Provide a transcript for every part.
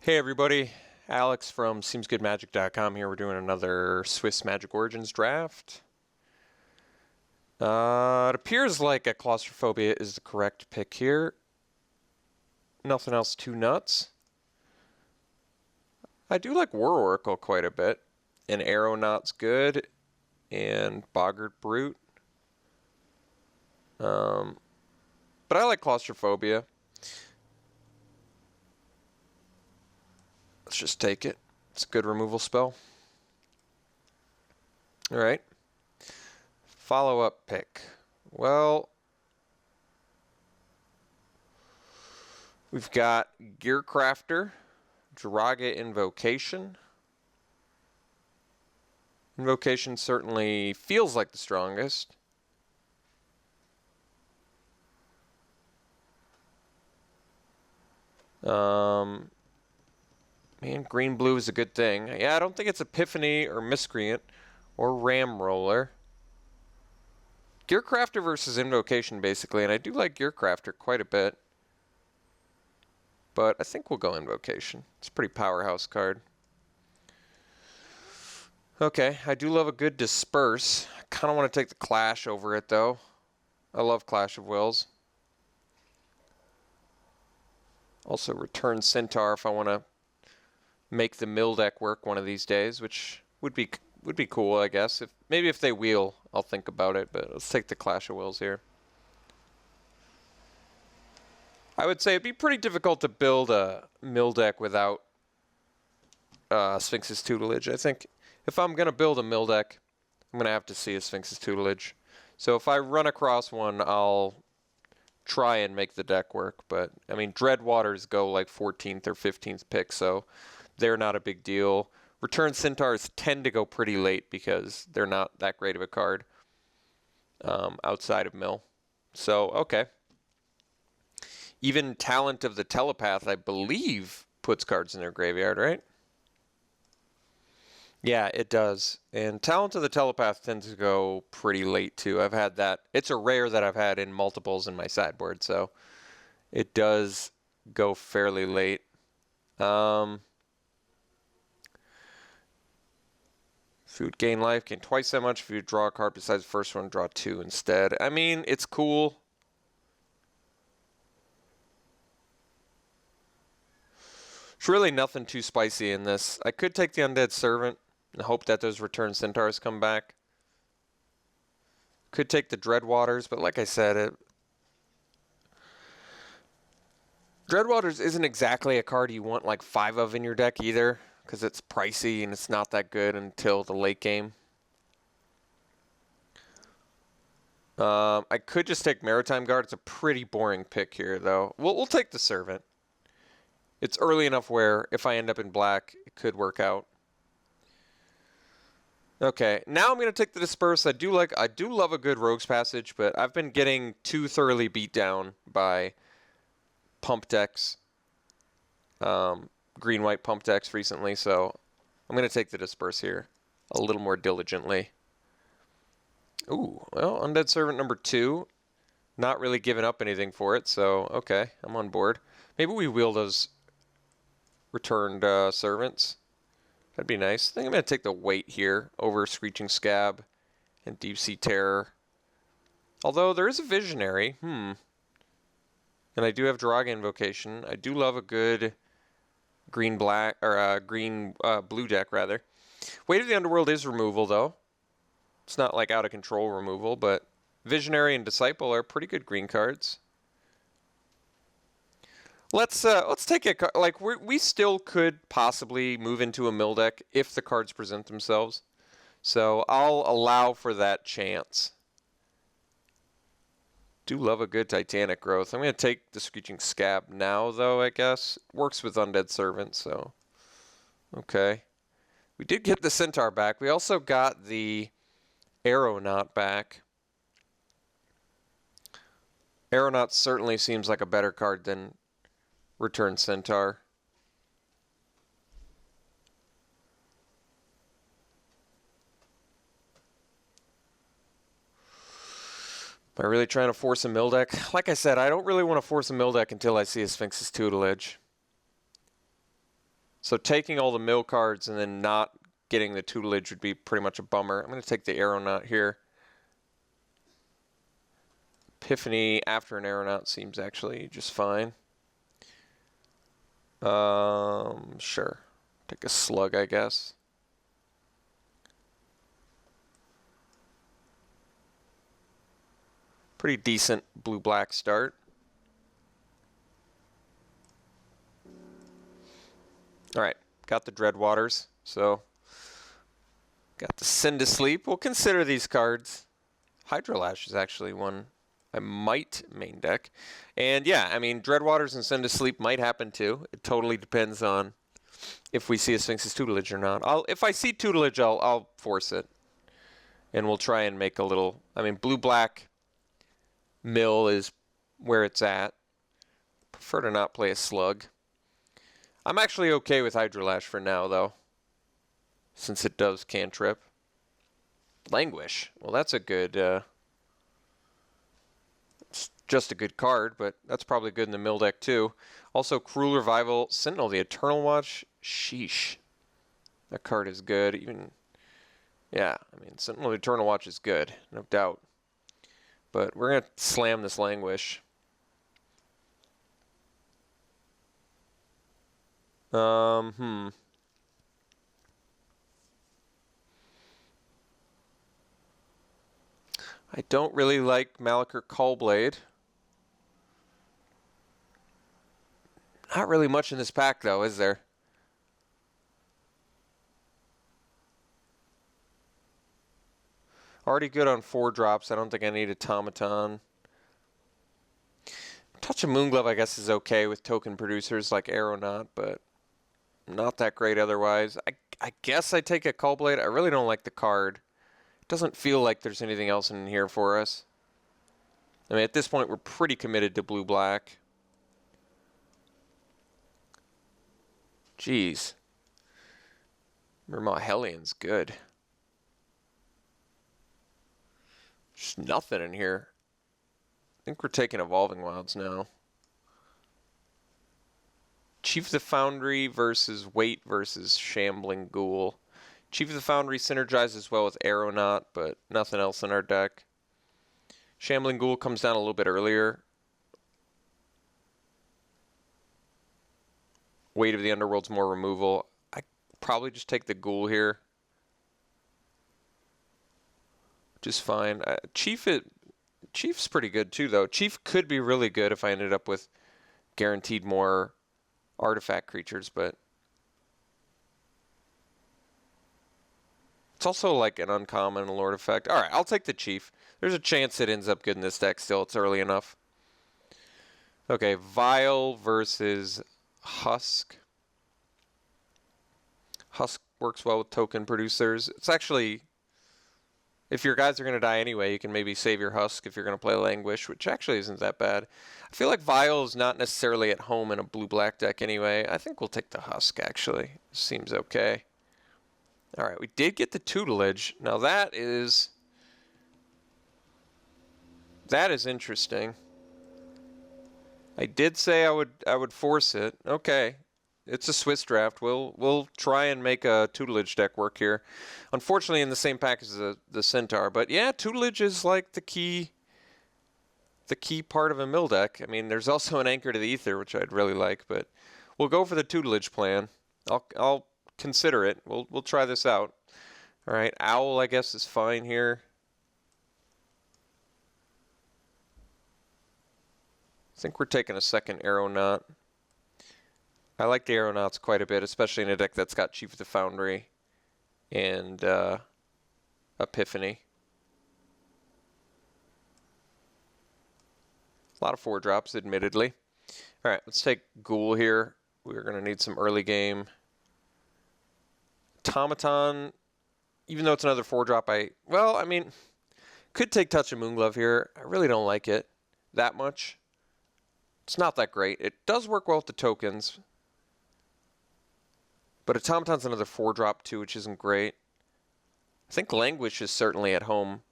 Hey everybody, Alex from SeemsGoodMagic.com here. We're doing another Swiss Magic Origins draft. It appears like a Claustrophobia is the correct pick here. Nothing else too nuts. I do like War Oracle quite a bit. And Aeronaut's good. And Boggart Brute. But I like Claustrophobia. Let's just take it. It's a good removal spell. Alright. Follow-up pick. Well, we've got Gearcrafter, Draga Invocation. Invocation certainly feels like the strongest. Man, green-blue is a good thing. Yeah, I don't think it's Epiphany or Miscreant or Ram Roller. Gearcrafter versus Invocation, basically, and I do like Gearcrafter quite a bit. But I think we'll go Invocation. It's a pretty powerhouse card. Okay, I do love a good Disperse. I kind of want to take the Clash over it, though. I love Clash of Wills. Also, Return Centaur if I want to make the mill deck work one of these days, which would be cool, I guess. Maybe if they wheel, I'll think about it, but let's take the Clash of Wills here. I would say it'd be pretty difficult to build a mill deck without Sphinx's Tutelage. I think if I'm going to build a mill deck, I'm going to have to see a Sphinx's Tutelage. So if I run across one, I'll try and make the deck work. But, I mean, Dreadwaters go like 14th or 15th pick, so they're not a big deal. Return Centaurs tend to go pretty late because they're not that great of a card outside of mill. So, okay. Even Talent of the Telepath, I believe, puts cards in their graveyard, right? Yeah, it does. And Talent of the Telepath tends to go pretty late, too. I've had that. It's a rare that I've had in multiples in my sideboard, so it does go fairly late. If you would gain life, gain twice that much. If you draw a card besides the first one, draw two instead. I mean, it's cool. There's really nothing too spicy in this. I could take the Undead Servant and hope that those Return Centaurs come back. Could take the Dreadwaters, but like I said, Dreadwaters isn't exactly a card you want like 5 of in your deck either, because it's pricey and it's not that good until the late game. I could just take Maritime Guard. It's a pretty boring pick here, though. We'll take the Servant. It's early enough where if I end up in black, it could work out. Okay, now I'm going to take the Disperse. I do love a good Rogue's Passage, but I've been getting too thoroughly beat down by pump decks, green-white pump decks recently, so I'm going to take the Disperse here a little more diligently. Ooh, well, Undead Servant number 2. Not really giving up anything for it, so okay, I'm on board. Maybe we wheel those returned servants. That'd be nice. I think I'm going to take the weight here over Screeching Scab and Deep Sea Terror. Although there is a Visionary. And I do have Draga Invocation. I do love a good green-black, or blue deck, rather. Weight of the Underworld is removal, though. It's not like out of control removal, but Visionary and Disciple are pretty good green cards. Let's take a like we still could possibly move into a mill deck if the cards present themselves. So I'll allow for that chance. Do love a good Titanic Growth. I'm going to take the Screeching Scab now, though, I guess. It works with Undead Servant, so okay. We did get the Centaur back. We also got the Aeronaut back. Aeronaut certainly seems like a better card than Return Centaur. Am I really trying to force a mill deck? Like I said, I don't really want to force a mill deck until I see a Sphinx's Tutelage. So taking all the mill cards and then not getting the tutelage would be pretty much a bummer. I'm going to take the Aeronaut here. Epiphany after an Aeronaut seems actually just fine. Sure. Take a Slug, I guess. Pretty decent blue-black start. All right, got the Dreadwaters, so got the Send to Sleep. We'll consider these cards. Hydrolash is actually one I might main deck. And yeah, I mean, Dreadwaters and Send to Sleep might happen too. It totally depends on if we see a Sphinx's tutelage or not. If I see tutelage, I'll force it. And we'll try and make a little, I mean, blue-black mill is where it's at. Prefer to not play a Slug. I'm actually okay with Hydrolash for now, though, since it does cantrip. Languish. Well, that's a good, it's just a good card, but that's probably good in the mill deck, too. Also, Cruel Revival, Sentinel, the Eternal Watch. Sheesh. That card is good. Even, yeah, I mean, Sentinel, the Eternal Watch is good, no doubt. But we're going to slam this Languish. I don't really like Malakir Callblade. Not really much in this pack, though, is there? Already good on 4 drops. I don't think I need Automaton. Touch of Moonglove, I guess, is okay with token producers like Aeronaut, but not that great otherwise. I guess I take a Callblade. I really don't like the card. It doesn't feel like there's anything else in here for us. I mean, at this point, we're pretty committed to blue-black. Jeez. Mermaw Hellion's good. Just nothing in here. I think we're taking Evolving Wilds now. Chief of the Foundry versus Wait versus Shambling Ghoul. Chief of the Foundry synergizes well with Aeronaut, but nothing else in our deck. Shambling Ghoul comes down a little bit earlier. Weight of the Underworld's more removal. I probably just take the Ghoul here. Just fine. Chief's pretty good too, though. Chief could be really good if I ended up with guaranteed more artifact creatures, but it's also like an uncommon Lord effect. All right, I'll take the Chief. There's a chance it ends up good in this deck still. It's early enough. Okay, Vile versus Husk. Husk works well with token producers. It's actually, if your guys are going to die anyway, you can maybe save your Husk if you're going to play Languish, which actually isn't that bad. I feel like Vile is not necessarily at home in a blue-black deck anyway. I think we'll take the Husk, actually. Seems okay. All right, we did get the tutelage. Now that is interesting. I did say I would force it. Okay. It's a Swiss draft. We'll try and make a tutelage deck work here. Unfortunately, in the same pack as the Centaur, but yeah, tutelage is like the key part of a mill deck. I mean, there's also an Anchor to the Ether, which I'd really like, but we'll go for the tutelage plan. I'll consider it. We'll try this out. All right, Owl I guess is fine here. I think we're taking a second Aeronaut. I like the Aeronauts quite a bit, especially in a deck that's got Chief of the Foundry and Epiphany. A lot of 4 drops, admittedly. All right, let's take Ghoul here. We're going to need some early game. Automaton, even though it's another 4 drop, I mean, could take Touch of Moonglove here. I really don't like it that much. It's not that great. It does work well with the tokens. But Automaton's another 4 drop too, which isn't great. I think Languish is certainly at home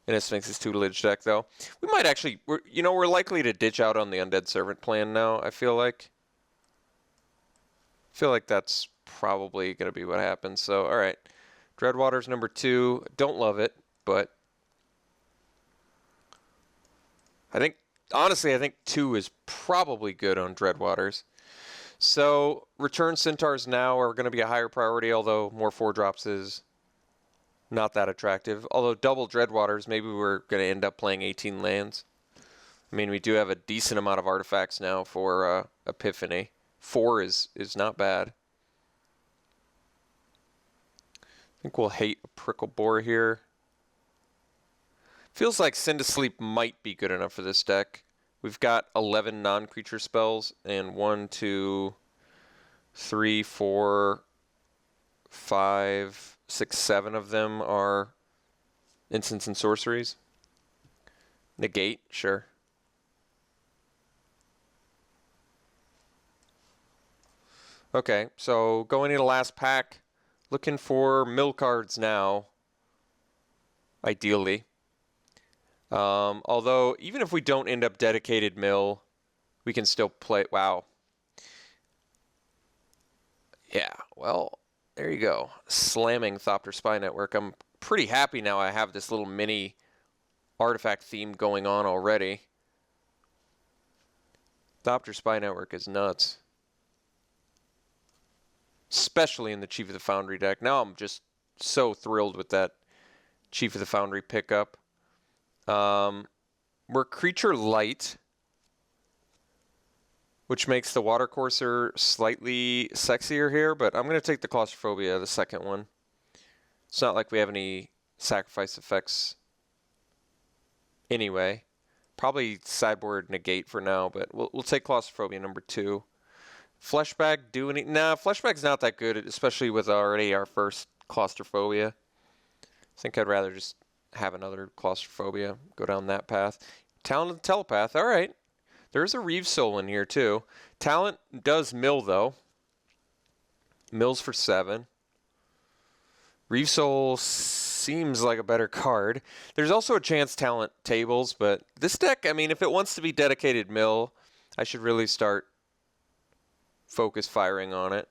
in a Sphinx's tutelage deck, though. We might actually, we're likely to ditch out on the Undead Servant plan now, I feel like. feel like that's probably going to be what happens. So, all right. Dreadwaters number 2. Don't love it, but honestly, I think 2 is probably good on Dreadwaters. So, return Centaurs now are going to be a higher priority, although more 4-drops is not that attractive. Although double Dreadwaters, maybe we're going to end up playing 18 lands. I mean, we do have a decent amount of artifacts now for Epiphany. 4 is not bad. I think we'll hate a Prickle Boar here. Feels like Send to Sleep might be good enough for this deck. We've got 11 non-creature spells, and 1, 2, 3, 4, 5, 6, 7 of them are instants and sorceries. Negate, sure. Okay, so going into last pack, looking for mill cards now, ideally. Although, even if we don't end up dedicated mill, we can still play. Wow. Yeah, well, there you go. Slamming Thopter Spy Network. I'm pretty happy now I have this little mini artifact theme going on already. Thopter Spy Network is nuts. Especially in the Chief of the Foundry deck. Now I'm just so thrilled with that Chief of the Foundry pickup. We're creature light, which makes the Watercourser slightly sexier here, but I'm going to take the Claustrophobia, the second one. It's not like we have any sacrifice effects anyway. Probably sideboard negate for now, but we'll take Claustrophobia number 2. Fleshbag, do any... Nah, Fleshbag's not that good, especially with already our first Claustrophobia. I think I'd rather just have another Claustrophobia, go down that path. Talented Telepath, all right. There's a Reeve Soul in here, too. Talent does mill, though. Mills for 7. Reeve Soul seems like a better card. There's also a chance Talent tables, but this deck, I mean, if it wants to be dedicated mill, I should really start focus firing on it.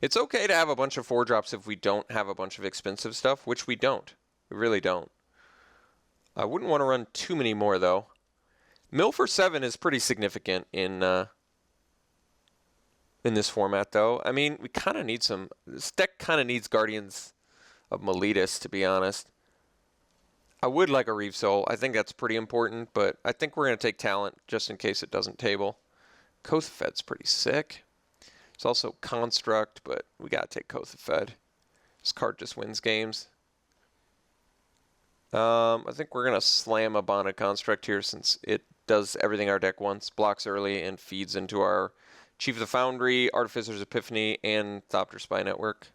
It's okay to have a bunch of 4-drops if we don't have a bunch of expensive stuff, which we don't. We really don't. I wouldn't want to run too many more, though. Mill for 7 is pretty significant in this format, though. I mean, we kind of need some... This deck kind of needs Guardians of Meletus, to be honest. I would like a Reeve Soul. I think that's pretty important, but I think we're going to take Talent just in case it doesn't table. Kothafed's pretty sick. It's also Construct, but we got to take Kothafed. This card just wins games. I think we're going to slam a Bonded Construct here since it does everything our deck wants. Blocks early and feeds into our Chief of the Foundry, Artificer's Epiphany, and Thopter Spy Network.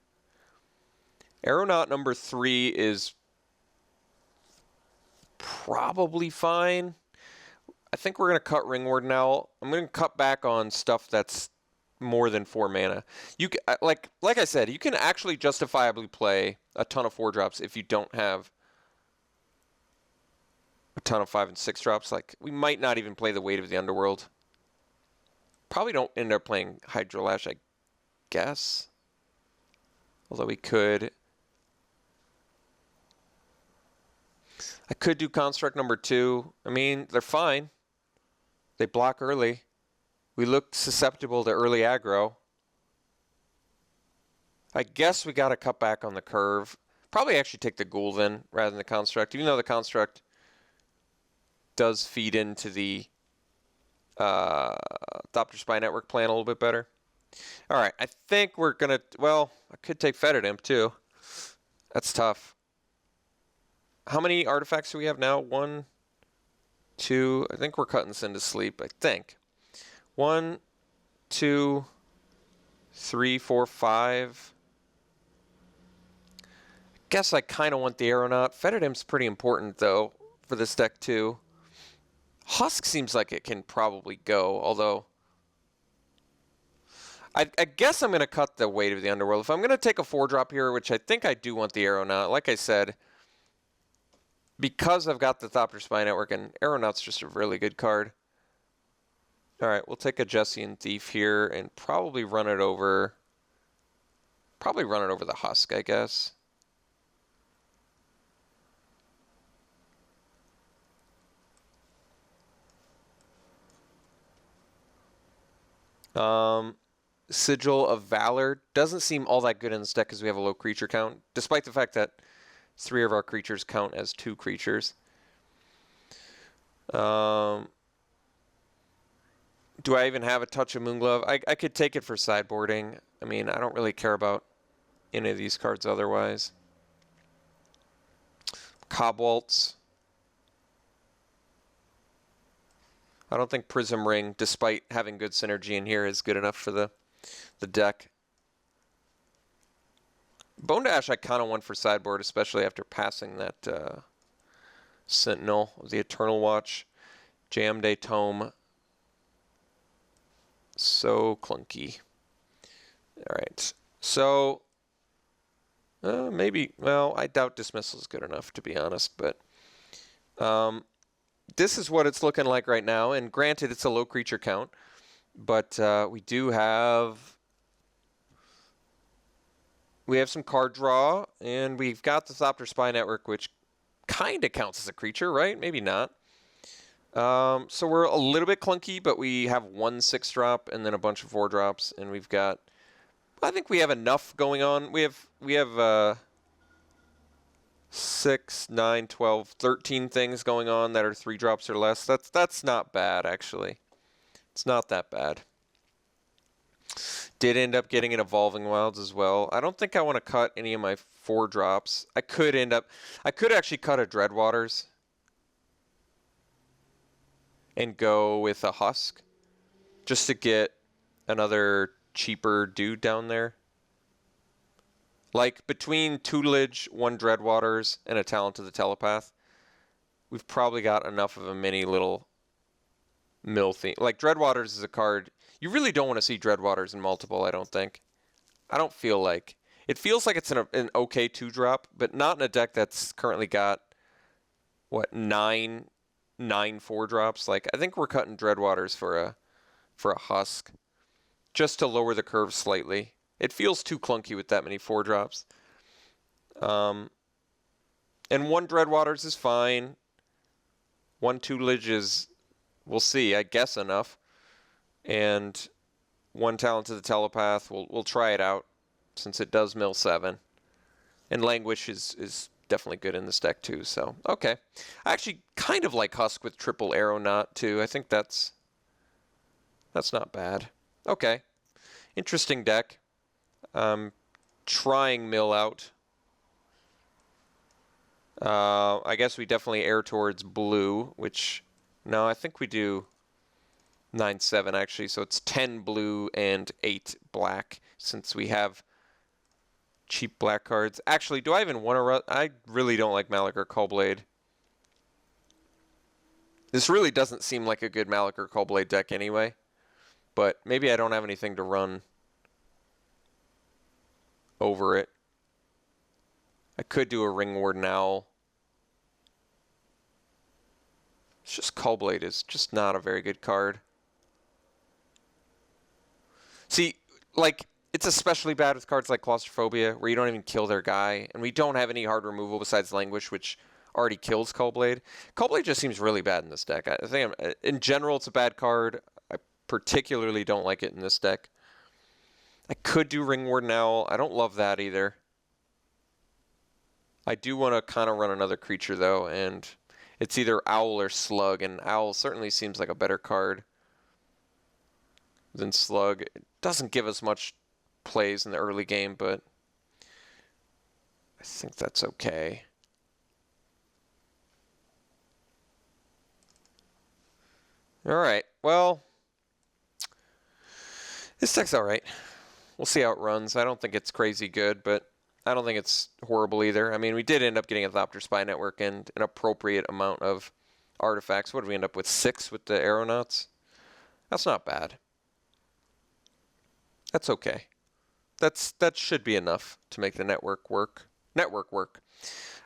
Aeronaut number 3 is probably fine. I think we're going to cut Ringward now. I'm going to cut back on stuff that's more than 4 mana. You like I said, you can actually justifiably play a ton of 4-drops if you don't have a ton of 5 and 6-drops. Like, we might not even play the Weight of the Underworld. Probably don't end up playing Hydrolash, I guess. Although we could. I could do Construct number 2. I mean, they're fine. They block early. We look susceptible to early aggro. I guess we got to cut back on the curve. Probably actually take the Ghoul then, rather than the Construct. Even though the Construct does feed into the Thopter Spy Network plan a little bit better. All right, I think we're going to... Well, I could take Fetid Imp, too. That's tough. How many artifacts do we have now? 1, 2... I think we're cutting Send to Sleep, I think. 1, 2, 3, 4, 5... Guess I kind of want the Aeronaut. Fetid Imp's pretty important, though, for this deck, too. Husk seems like it can probably go, although... I guess I'm going to cut the Weight of the Underworld. If I'm going to take a 4-drop here, which I think I do want the Aeronaut, like I said, because I've got the Thopter Spy Network, and Aeronaut's just a really good card. All right, we'll take a Jessian Thief here and probably run it over. Probably run it over the Husk, I guess. Sigil of Valor doesn't seem all that good in this deck because we have a low creature count, despite the fact that 3 of our creatures count as 2 creatures. Do I even have a Touch of Moonglove? I could take it for sideboarding. I mean, I don't really care about any of these cards otherwise. Cobwaltz. I don't think Prism Ring, despite having good synergy in here, is good enough for the deck. Bone Dash I kind of want for sideboard, especially after passing that Sentinel of the Eternal Watch. Jam Day Tome. So clunky. All right. So, maybe, well, I doubt Dismissal is good enough, to be honest, but this is what it's looking like right now, and granted, it's a low creature count, but we have some card draw, and we've got the Thopter Spy Network, which kind of counts as a creature, right? Maybe not. So we're a little bit clunky, but we have 1 6-drop and then a bunch of 4-drops, and we've got, I think we have enough going on. We have 6, 9, 12, 13 things going on that are 3-drops or less. That's not bad, actually. It's not that bad. Did end up getting an Evolving Wilds as well. I don't think I want to cut any of my 4-drops. I could actually cut a Dreadwaters and go with a Husk just to get another cheaper dude down there. Like, between Tutelage, 1 Dreadwaters, and a Talent of the Telepath, we've probably got enough of a mini little mill theme. Like, Dreadwaters is a card, you really don't want to see Dreadwaters in multiple, I don't think. I don't feel like. It feels like it's an okay 2-drop, but not in a deck that's currently got, what, 9 4-drops. Like, I think we're cutting Dreadwaters for a Husk, just to lower the curve slightly. It feels too clunky with that many 4-drops. And 1 Dreadwaters is fine. 1 Tutelage is, we'll see, I guess enough. And 1 Talent of the Telepath, we'll try it out since it does mill 7. And Languish is definitely good in this deck too, so okay. I actually kind of like Husk with triple Aeronaut too. I think that's not bad. Okay. Interesting deck. Trying mill out. I guess we definitely err towards blue, which, no, I think we do 9-7 actually, so it's 10 blue and 8 black since we have cheap black cards. Actually, do I even want to I really don't like Malachor Cullblade. This really doesn't seem like a good Malachor Cullblade deck anyway, but maybe I don't have anything to run over it. I could do a Ringwarden Owl. It's just Cullblade is just not a very good card. See, like, it's especially bad with cards like Claustrophobia, where you don't even kill their guy, and we don't have any hard removal besides Languish, which already kills Cullblade. Cullblade just seems really bad in this deck. I think, in general, it's a bad card. I particularly don't like it in this deck. I could do Ringwarden Owl. I don't love that either. I do want to kind of run another creature, though, and it's either Owl or Slug, and Owl certainly seems like a better card than Slug. It doesn't give us much plays in the early game, but I think that's okay. All right, well, this deck's all right. We'll see how it runs. I don't think it's crazy good, but I don't think it's horrible either. I mean, we did end up getting a Thopter Spy Network and an appropriate amount of artifacts. What did we end up with? 6 with the Aeronauts? That's not bad. That's okay. That should be enough to make the network work.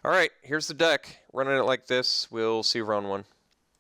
All right, here's the deck. Running it like this. We'll see round 1.